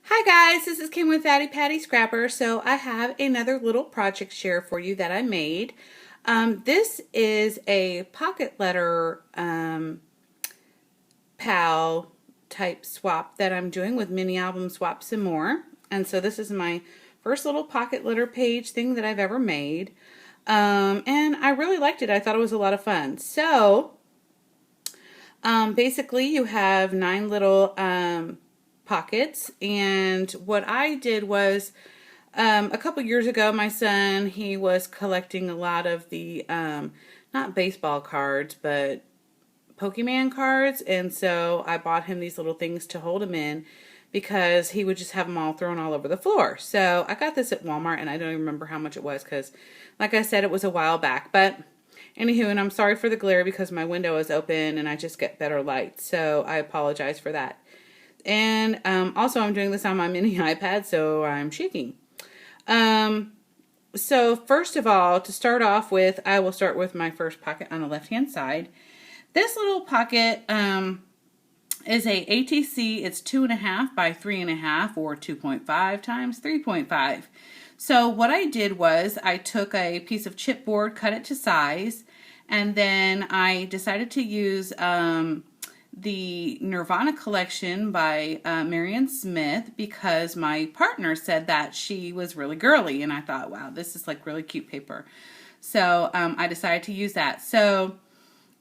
Hi guys, this is Kim with Fatty Patty Scrapper. So I have another little project share for you that I made. This is a pocket letter pal type swap that I'm doing with Mini Album Swaps and More. And so this is my first little pocket letter page thing that I've ever made. And I really liked it. I thought it was a lot of fun. So basically you have 9 little pockets, and what I did was a couple years ago my son, he was collecting a lot of the not baseball cards but Pokemon cards, and so I bought him these little things to hold them in because he would just have them all thrown all over the floor. So I got this at Walmart, and I don't even remember how much it was because, like I said, it was a while back. But anywho, and I'm sorry for the glare because my window is open and I just get better light, so I apologize for that. And also I'm doing this on my mini iPad, so I'm shaking. So first of all, to start off with, I will start with my first pocket on the left-hand side. This little pocket is a ATC. It's 2.5 by 3.5 or 2.5 times 3.5. So what I did was I took a piece of chipboard, cut it to size, and then I decided to use the Nirvana collection by Marian Smith because my partner said that she was really girly, and I thought, wow, this is like really cute paper. So I decided to use that. So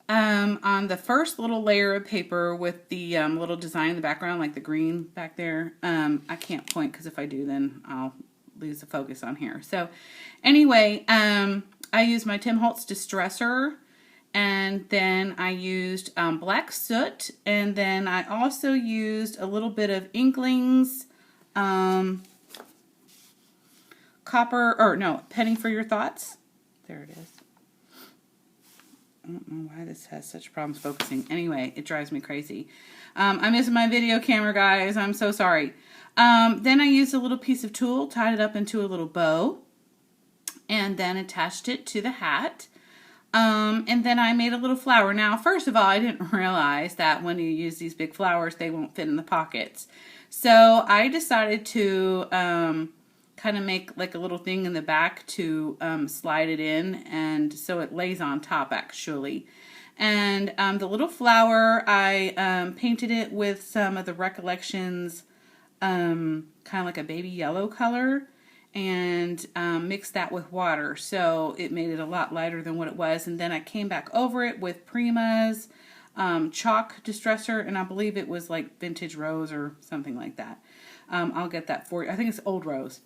on the first little layer of paper with the little design in the background, like the green back there, I can't point because if I do, then I'll lose the focus on here. So anyway, I used my Tim Holtz Distresser, and then I used black soot, and then I also used a little bit of Inklings Penny for Your Thoughts. There it is. I don't know why this has such problems focusing. Anyway, it drives me crazy. I'm missing my video camera, guys. I'm so sorry. Then I used a little piece of tulle, tied it up into a little bow, and then attached it to the hat. And then I made a little flower. Now, first of all, I didn't realize that when you use these big flowers, they won't fit in the pockets. So I decided to kind of make like a little thing in the back to slide it in, and so it lays on top actually. And the little flower, I painted it with some of the Recollections, kind of like a baby yellow color, and mixed that with water, so it made it a lot lighter than what it was. And then I came back over it with Prima's chalk distresser, and I believe it was like Vintage Rose or something like that. I'll get that for you. I think it's Old Rose.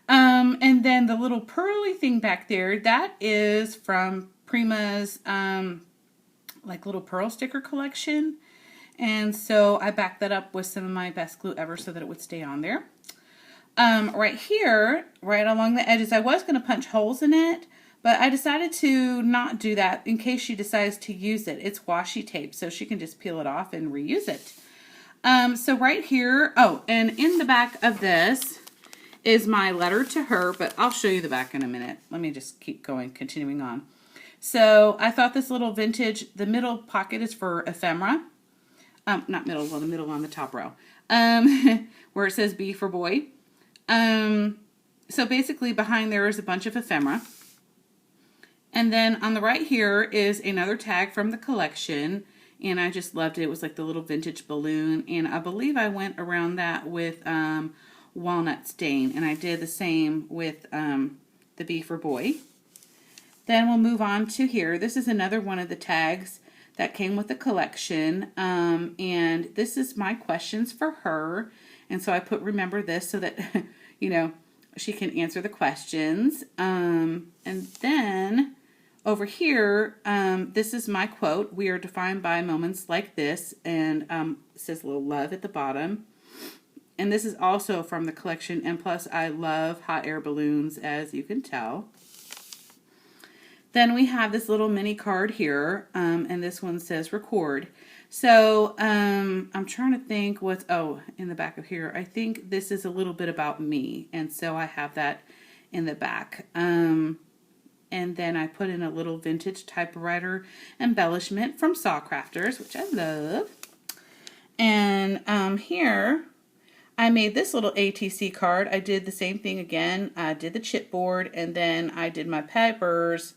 And then the little pearly thing back there, that is from Prima's like little pearl sticker collection. And so I backed that up with some of my best glue ever so that it would stay on there. Right here, right along the edges, I was going to punch holes in it, but I decided to not do that in case she decides to use it. It's washi tape, so she can just peel it off and reuse it. So right here, oh, and in the back of this is my letter to her, but I'll show you the back in a minute. Let me just keep going, continuing on. So I thought this little vintage, the middle pocket is for ephemera. Not middle, well, the middle on the top row, where it says B for boy. So basically behind there is a bunch of ephemera. And then on the right here is another tag from the collection, and I just loved it. It was like the little vintage balloon, and I believe I went around that with walnut stain, and I did the same with the B for boy. Then we'll move on to here. This is another one of the tags that came with the collection, and this is my questions for her. And so I put remember this so that, you know, she can answer the questions. And then over here, this is my quote. We are defined by moments like this. And it says a little love at the bottom. And this is also from the collection. And plus, I love hot air balloons, as you can tell. Then we have this little mini card here. And this one says record. So I'm trying to think what's, in the back of here. I think this is a little bit about me, and so I have that in the back. And then I put in a little vintage typewriter embellishment from Saw Crafters, which I love. And here I made this little ATC card. I did the same thing again. I did the chipboard, and then I did my peppers.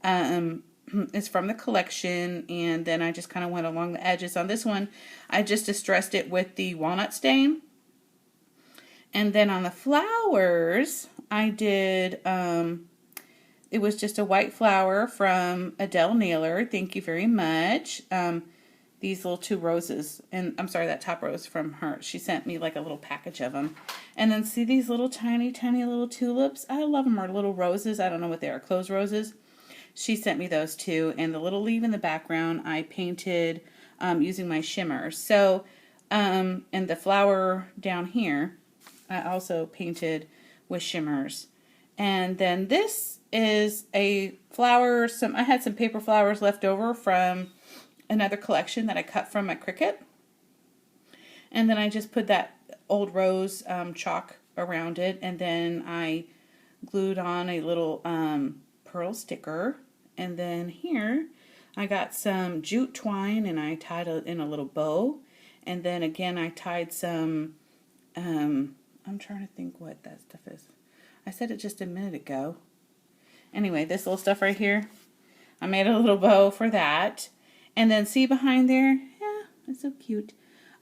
It's from the collection, and then I just kind of went along the edges. On this one, I just distressed it with the walnut stain. And then on the flowers, I did, it was just a white flower from Adele Naylor. Thank you very much. These little 2 roses, and I'm sorry, that top rose from her. She sent me like a little package of them. And then see these little tiny little tulips? I love them. Are little roses. I don't know what they are. Closed roses. She sent me those too. And the little leaf in the background, I painted using my shimmers. So, and the flower down here, I also painted with shimmers. And then this is a flower. I had some paper flowers left over from another collection that I cut from my Cricut. And then I just put that old rose chalk around it. And then I glued on a little pearl sticker. And then here I got some jute twine and I tied it in a little bow. And then again I tied some, I'm trying to think what that stuff is. I said it just a minute ago. Anyway, this little stuff right here, I made a little bow for that. And then see behind there, yeah, it's so cute.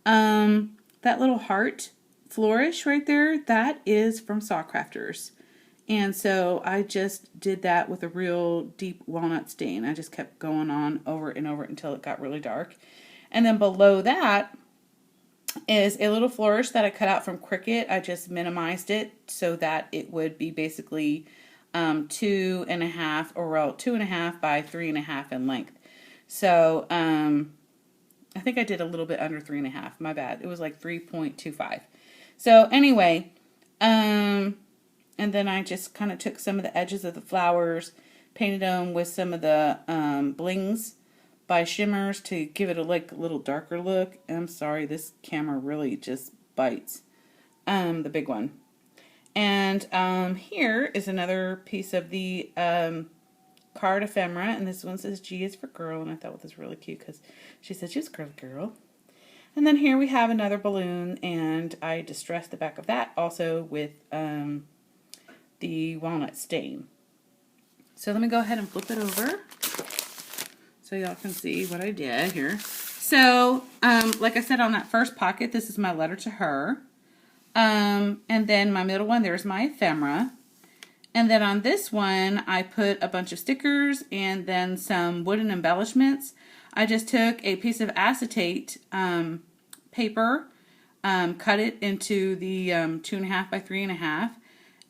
That little heart flourish right there, that is from Saw Crafters. And so I just did that with a real deep walnut stain. I just kept going on over and over until it got really dark. And then below that is a little flourish that I cut out from Cricut. I just minimized it so that it would be basically 2.5 or well, 2.5 by 3.5 in length. So I think I did a little bit under 3.5. My bad. It was like 3.25. So anyway, and then I just kind of took some of the edges of the flowers, painted them with some of the blings by Shimmers to give it a little darker look. And I'm sorry, this camera really just bites. The big one. And here is another piece of the card ephemera, and this one says G is for girl, and I thought this was really cute because she said she was a girl. And then here we have another balloon, and I distressed the back of that also with the walnut stain. So let me go ahead and flip it over so y'all can see what I did here. So like I said, on that first pocket, this is my letter to her. And then my middle one, there's my ephemera. And then on this one, I put a bunch of stickers and then some wooden embellishments. I just took a piece of acetate paper, cut it into the 2.5 by 3.5,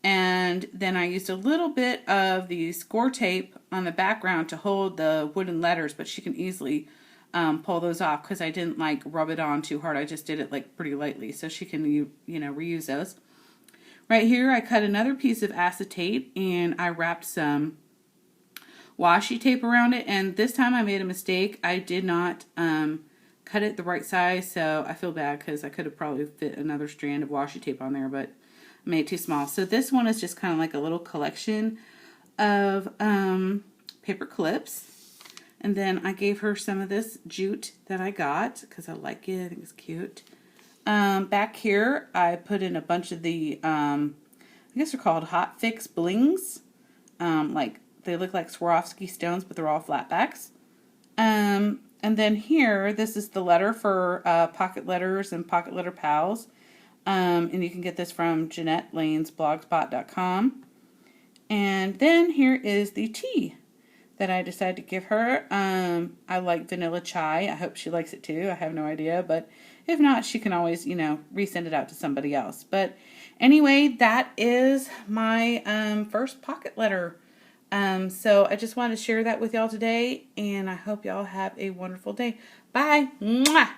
and then I used a little bit of the score tape on the background to hold the wooden letters, but she can easily pull those off because I didn't like rub it on too hard. I just did it like pretty lightly, so she can reuse those. Right here, I cut another piece of acetate and I wrapped some washi tape around it. And this time I made a mistake. I did not cut it the right size, so I feel bad because I could have probably fit another strand of washi tape on there, but I made it too small. So this one is just kind of like a little collection of paper clips. And then I gave her some of this jute that I got because I like it. I think it's cute. Back here, I put in a bunch of the, I guess they're called Hot Fix blings. Like, they look like Swarovski stones, but they're all flat backs. And then here, this is the letter for Pocket Letters and Pocket Letter Pals. And you can get this from JeanetteLanesBlogspot.com. And then here is the tea that I decided to give her. I like vanilla chai. I hope she likes it too. I have no idea, but if not, she can always, resend it out to somebody else. But anyway, that is my first pocket letter. So I just wanted to share that with y'all today, and I hope y'all have a wonderful day. Bye. Mwah!